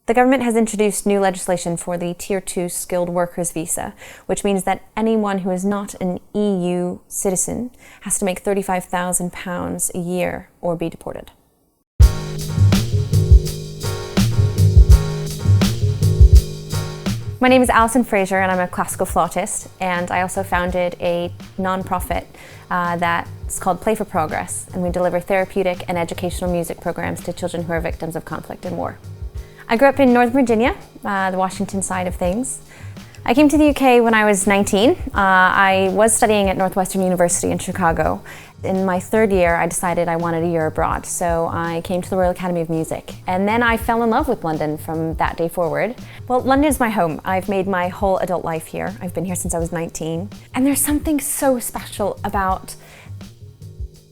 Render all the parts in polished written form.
The government has introduced new legislation for the Tier 2 skilled workers visa, which means that anyone who is not an EU citizen has to make £35,000 a year or be deported. My name is Alyson Frazier and I'm a classical flautist, and I also founded a non-profit that's called Play for Progress, and we deliver therapeutic and educational music programs to children who are victims of conflict and war. I grew up in Northern Virginia, the Washington side of things. I came to the UK when I was 19. I was studying at Northwestern University in Chicago. In my third year, I decided I wanted a year abroad, so I came to the Royal Academy of Music. And then I fell in love with London from that day forward. Well, London is my home. I've made my whole adult life here. I've been here since I was 19. And there's something so special about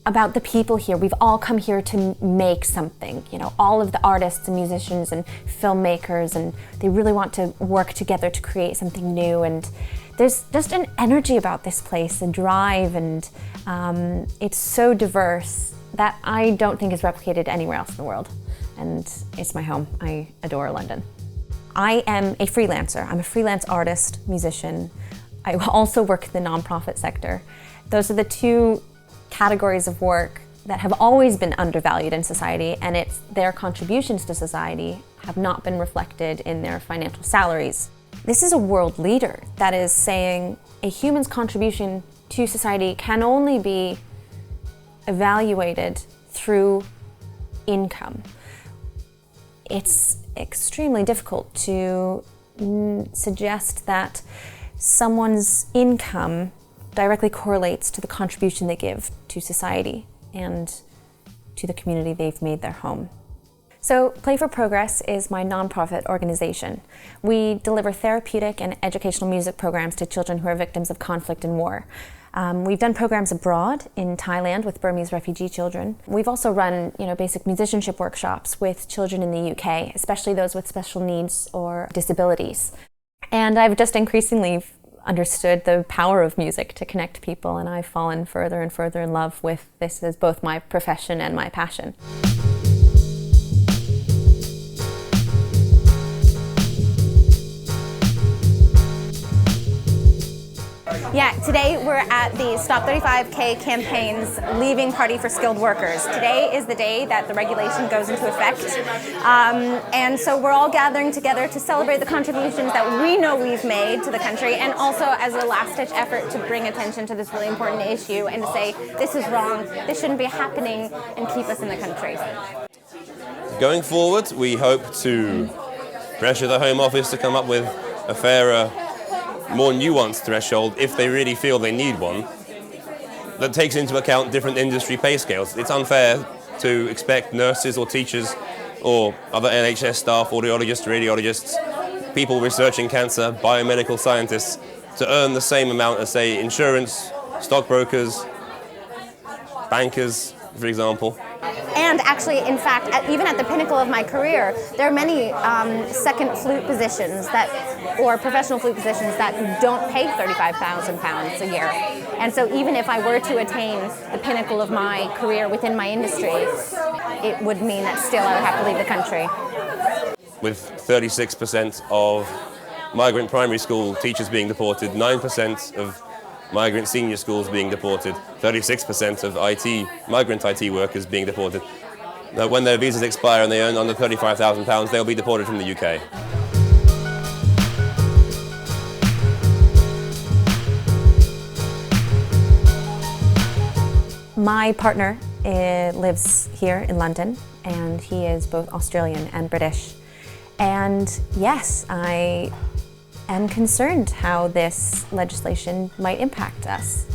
the people here. We've all come here to make something, you know, all of the artists and musicians and filmmakers, and they really want to work together to create something new. And there's just an energy about this place, a drive, and it's so diverse that I don't think is replicated anywhere else in the world. And it's my home. I adore London. I am a freelancer. I'm a freelance artist, musician. I also work in the nonprofit sector. Those are the two categories of work that have always been undervalued in society, and their contributions to society have not been reflected in their financial salaries. This is a world leader that is saying a human's contribution to society can only be evaluated through income. It's extremely difficult to suggest that someone's income directly correlates to the contribution they give to society and to the community they've made their home. So Play for Progress is my nonprofit organization. We deliver therapeutic and educational music programs to children who are victims of conflict and war. We've done programs abroad in Thailand with Burmese refugee children. We've also run, basic musicianship workshops with children in the UK, especially those with special needs or disabilities. And I've just increasingly understood the power of music to connect people, and I've fallen further and further in love with this as both my profession and my passion. Yeah, today we're at the Stop 35K campaign's leaving party for skilled workers. Today is the day that the regulation goes into effect. And so we're all gathering together to celebrate the contributions that we know we've made to the country, and also as a last-ditch effort to bring attention to this really important issue and to say, this is wrong, this shouldn't be happening, and keep us in the country. Going forward, we hope to pressure the Home Office to come up with a fairer, more nuanced threshold, if they really feel they need one, that takes into account different industry pay scales. It's unfair to expect nurses or teachers or other NHS staff, audiologists, radiologists, people researching cancer, biomedical scientists, to earn the same amount as, say, insurance, stockbrokers, bankers, for example. And actually, in fact, even at the pinnacle of my career, there are many second flute positions or professional flute positions that don't pay £35,000 a year. And so even if I were to attain the pinnacle of my career within my industry, it would mean that still I would have to leave the country. With 36% of migrant primary school teachers being deported, 9% of migrant senior schools being deported, 36% of migrant IT workers being deported. Now, when their visas expire and they earn under £35,000, they'll be deported from the UK. My partner lives here in London, and he is both Australian and British. And yes, I am concerned how this legislation might impact us.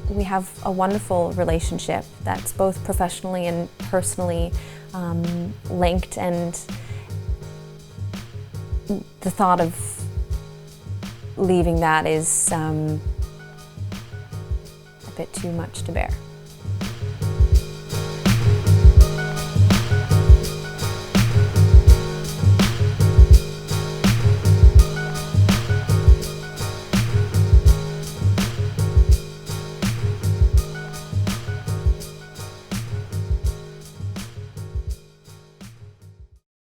We have a wonderful relationship that's both professionally and personally linked, and the thought of leaving that is a bit too much to bear.